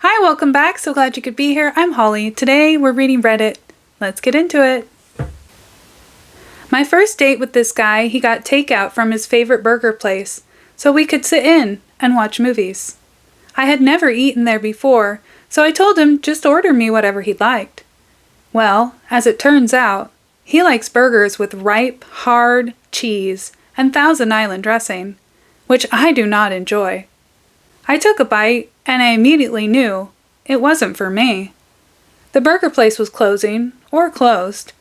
Hi, welcome back. So glad you could be here. I'm Holly. Today we're reading Reddit. Let's get into it. My first date with this guy, he got takeout from his favorite burger place, so we could sit in and watch movies. I had never eaten there before, so I told him just order me whatever he liked. Well, as it turns out, he likes burgers with ripe, hard cheese and Thousand Island dressing, which I do not enjoy. I took a bite, and I immediately knew it wasn't for me. The burger place was closing, or closed,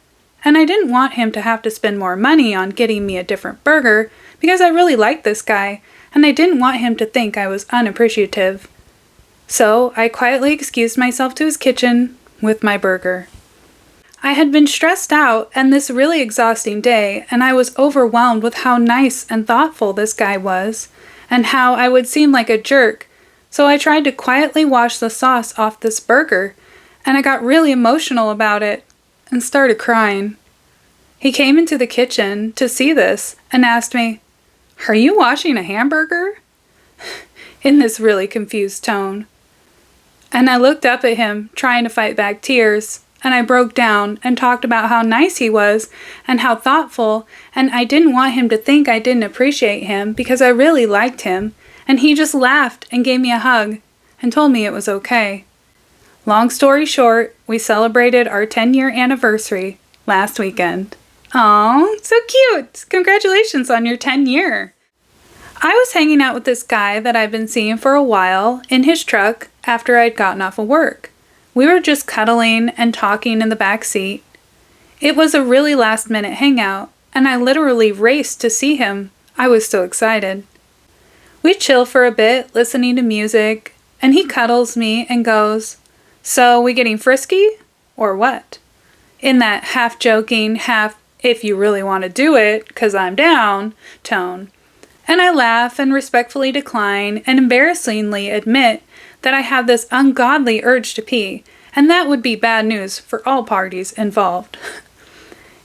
and I didn't want him to have to spend more money on getting me a different burger because I really liked this guy, and I didn't want him to think I was unappreciative. So I quietly excused myself to his kitchen with my burger. I had been stressed out and this really exhausting day, and I was overwhelmed with how nice and thoughtful this guy was, and how I would seem like a jerk, so I tried to quietly wash the sauce off this burger, and I got really emotional about it and started crying. He came into the kitchen to see this and asked me, "Are you washing a hamburger?" in this really confused tone. And I looked up at him, trying to fight back tears, and I broke down and talked about how nice he was and how thoughtful, and I didn't want him to think I didn't appreciate him because I really liked him, and he just laughed and gave me a hug and told me it was okay. Long story short, we celebrated our 10-year anniversary last weekend. Aw, so cute! Congratulations on your 10-year! I was hanging out with this guy that I've been seeing for a while in his truck after I'd gotten off of work. We were just cuddling and talking in the back seat. It was a really last-minute hangout, and I literally raced to see him. I was so excited. We chill for a bit, listening to music, and he cuddles me and goes, "So, we getting frisky? Or what?" in that half-joking, half-if you really want to do it, 'cause I'm down, tone. And I laugh and respectfully decline and embarrassingly admit that I have this ungodly urge to pee, and that would be bad news for all parties involved.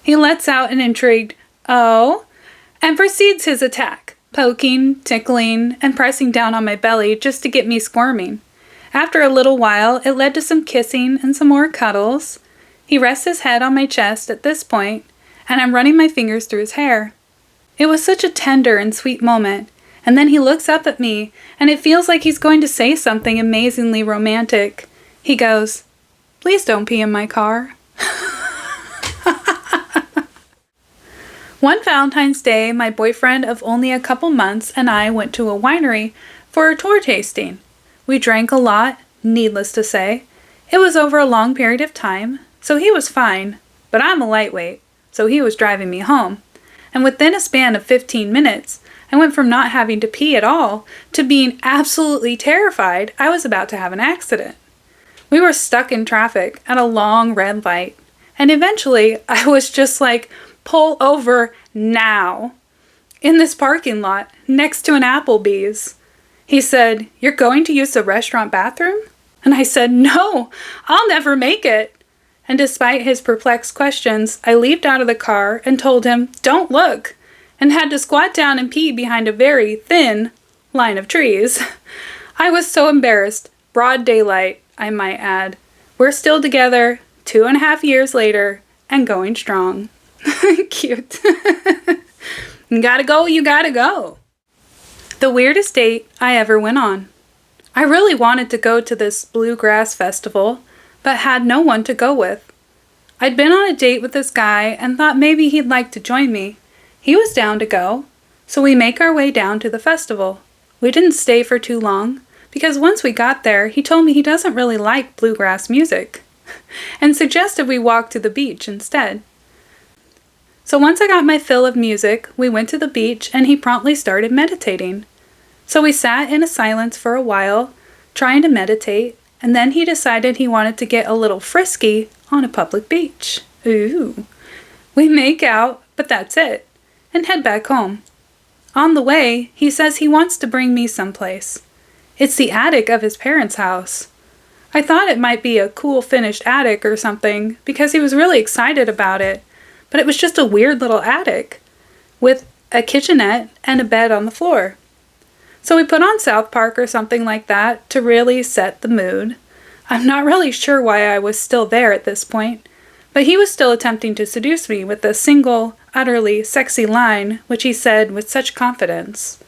He lets out an intrigued, "Oh," and proceeds his attack, poking, tickling, and pressing down on my belly just to get me squirming. After a little while, it led to some kissing and some more cuddles. He rests his head on my chest at this point, and I'm running my fingers through his hair. It was such a tender and sweet moment, and then he looks up at me, and it feels like he's going to say something amazingly romantic. He goes, "Please don't pee in my car." One Valentine's Day, my boyfriend of only a couple months and I went to a winery for a tour tasting. We drank a lot, needless to say. It was over a long period of time, so he was fine, but I'm a lightweight, so he was driving me home. And within a span of 15 minutes, I went from not having to pee at all to being absolutely terrified I was about to have an accident. We were stuck in traffic at a long red light, and eventually I was just like, "Pull over now," in this parking lot next to an Applebee's. He said, "You're going to use the restaurant bathroom?" And I said, "No, I'll never make it." And despite his perplexed questions, I leaped out of the car and told him, "Don't look," and had to squat down and pee behind a very thin line of trees. I was so embarrassed. Broad daylight, I might add. We're still together 2.5 years later and going strong. Cute. You gotta go, you gotta go. The weirdest date I ever went on. I really wanted to go to this bluegrass festival, but had no one to go with. I'd been on a date with this guy and thought maybe he'd like to join me. He was down to go, so we make our way down to the festival. We didn't stay for too long, because once we got there, he told me he doesn't really like bluegrass music, and suggested we walk to the beach instead. So once I got my fill of music, we went to the beach and he promptly started meditating. So we sat in a silence for a while, trying to meditate, and then he decided he wanted to get a little frisky on a public beach. Ooh. We make out, but that's it, and head back home. On the way, he says he wants to bring me someplace. It's the attic of his parents' house. I thought it might be a cool finished attic or something, because he was really excited about it, but it was just a weird little attic, with a kitchenette and a bed on the floor. So we put on South Park or something like that to really set the mood. I'm not really sure why I was still there at this point, but he was still attempting to seduce me with a single, utterly sexy line, which he said with such confidence.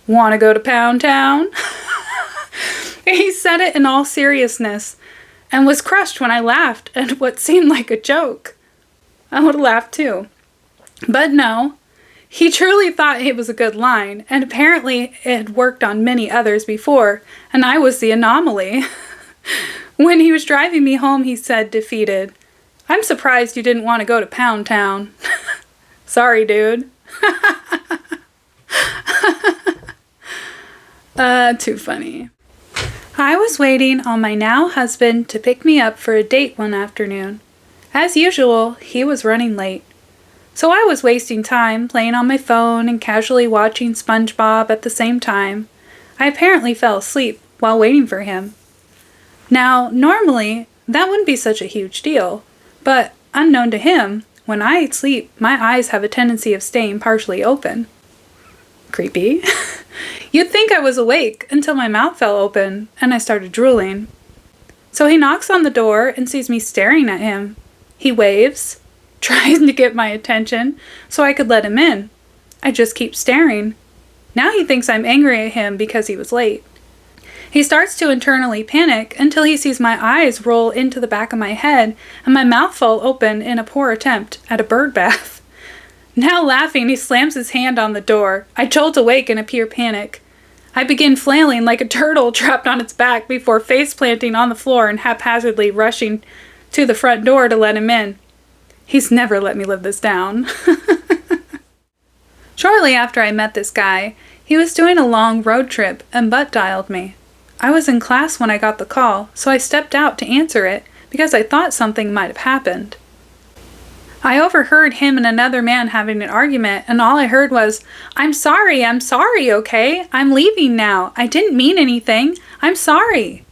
"Wanna go to Pound Town?" He said it in all seriousness, and was crushed when I laughed at what seemed like a joke. I would have laughed too. But no, he truly thought it was a good line, and apparently it had worked on many others before, and I was the anomaly. When he was driving me home, he said, defeated, "I'm surprised you didn't want to go to Pound Town." Sorry, dude. Too funny. I was waiting on my now husband to pick me up for a date one afternoon. As usual, he was running late. So I was wasting time playing on my phone and casually watching SpongeBob at the same time. I apparently fell asleep while waiting for him. Now, normally, that wouldn't be such a huge deal, but unknown to him, when I sleep, my eyes have a tendency of staying partially open. Creepy. You'd think I was awake until my mouth fell open and I started drooling. So he knocks on the door and sees me staring at him. He waves, tries to get my attention so I could let him in. I just keep staring. Now he thinks I'm angry at him because he was late. He starts to internally panic until he sees my eyes roll into the back of my head and my mouth fall open in a poor attempt at a bird bath. Now laughing, he slams his hand on the door. I jolt awake in a pure panic. I begin flailing like a turtle trapped on its back before face planting on the floor and haphazardly rushing to the front door to let him in. He's never let me live this down. Shortly after I met this guy, he was doing a long road trip and butt dialed me. I was in class when I got the call, so I stepped out to answer it because I thought something might have happened. I overheard him and another man having an argument, and all I heard was, I'm sorry, okay? I'm leaving now. I didn't mean anything. I'm sorry."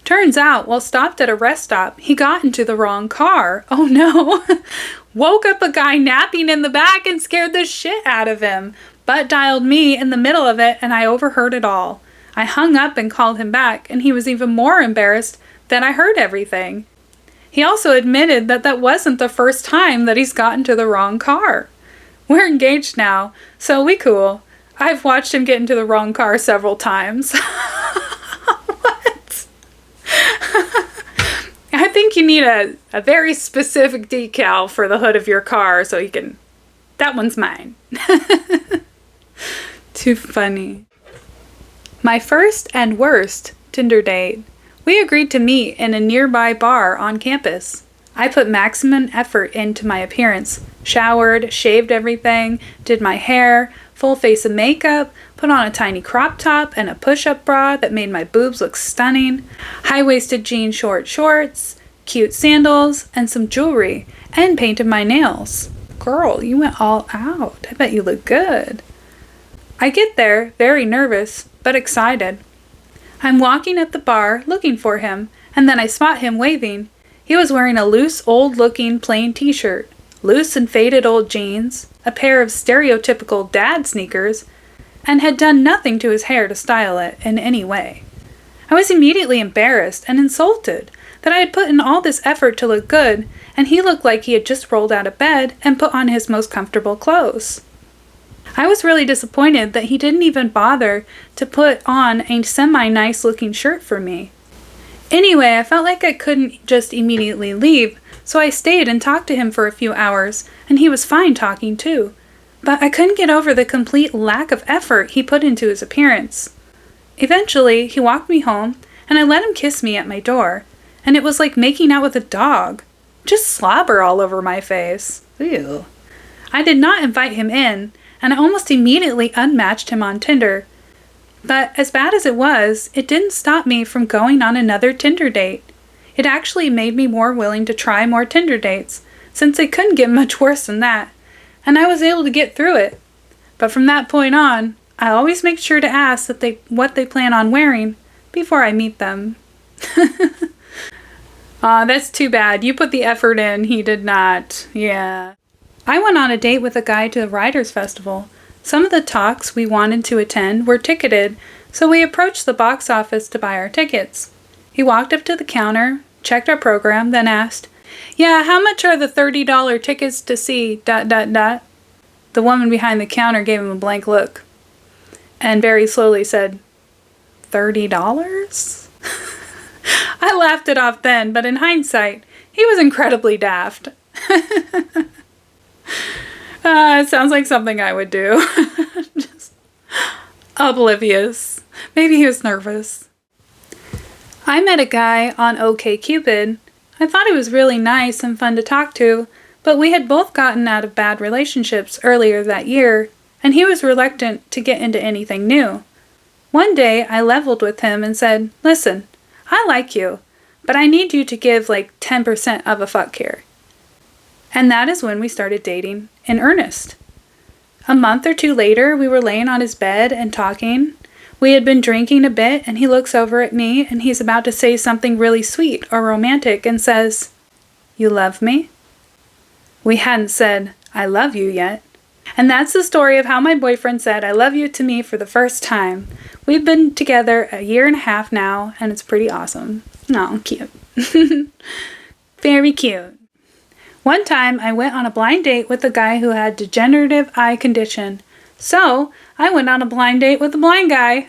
Turns out, while stopped at a rest stop, he got into the wrong car. Oh no! Woke up a guy napping in the back and scared the shit out of him. Butt dialed me in the middle of it, and I overheard it all. I hung up and called him back, and he was even more embarrassed that I heard everything. He also admitted that that wasn't the first time that he's gotten to the wrong car. We're engaged now, so we cool. I've watched him get into the wrong car several times. What? I think you need a very specific decal for the hood of your car so you can... That one's mine. Too funny. My first and worst Tinder date. We agreed to meet in a nearby bar on campus. I put maximum effort into my appearance, showered, shaved everything, did my hair, full face of makeup, put on a tiny crop top and a push-up bra that made my boobs look stunning, high-waisted jean short shorts, cute sandals, and some jewelry, and painted my nails. Girl, you went all out. I bet you look good. I get there, very nervous, but excited. I'm walking at the bar, looking for him, and then I spot him waving. He was wearing a loose, old-looking plain t-shirt, loose and faded old jeans, a pair of stereotypical dad sneakers, and had done nothing to his hair to style it in any way. I was immediately embarrassed and insulted that I had put in all this effort to look good, and he looked like he had just rolled out of bed and put on his most comfortable clothes. I was really disappointed that he didn't even bother to put on a semi-nice looking shirt for me. Anyway, I felt like I couldn't just immediately leave, so I stayed and talked to him for a few hours, and he was fine talking too. But I couldn't get over the complete lack of effort he put into his appearance. Eventually, he walked me home, and I let him kiss me at my door, and it was like making out with a dog. Just slobber all over my face. Ew. I did not invite him in, and I almost immediately unmatched him on Tinder. But as bad as it was, it didn't stop me from going on another Tinder date. It actually made me more willing to try more Tinder dates, since it couldn't get much worse than that, and I was able to get through it. But from that point on, I always make sure to ask what they plan on wearing before I meet them. Aw, that's too bad. You put the effort in, he did not. Yeah. I went on a date with a guy to the Writers' Festival. Some of the talks we wanted to attend were ticketed, so we approached the box office to buy our tickets. He walked up to the counter, checked our program, then asked, "Yeah, how much are the $30 tickets to see ... The woman behind the counter gave him a blank look and very slowly said, $30? I laughed it off then, but in hindsight, he was incredibly daft. It sounds like something I would do. Just oblivious. Maybe he was nervous. I met a guy on OkCupid. I thought he was really nice and fun to talk to, but we had both gotten out of bad relationships earlier that year, and he was reluctant to get into anything new. One day, I leveled with him and said, "Listen, I like you, but I need you to give like 10% of a fuck here." And that is when we started dating in earnest. A month or two later, we were laying on his bed and talking. We had been drinking a bit, and he looks over at me, and he's about to say something really sweet or romantic and says, "You love me?" We hadn't said, "I love you" yet. And that's the story of how my boyfriend said "I love you" to me for the first time. We've been together a year and a half now, and it's pretty awesome. No, cute. Very cute. One time, I went on a blind date with a guy who had degenerative eye condition. So, I went on a blind date with a blind guy.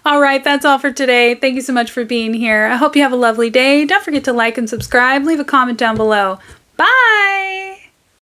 Alright, that's all for today. Thank you so much for being here. I hope you have a lovely day. Don't forget to like and subscribe. Leave a comment down below. Bye!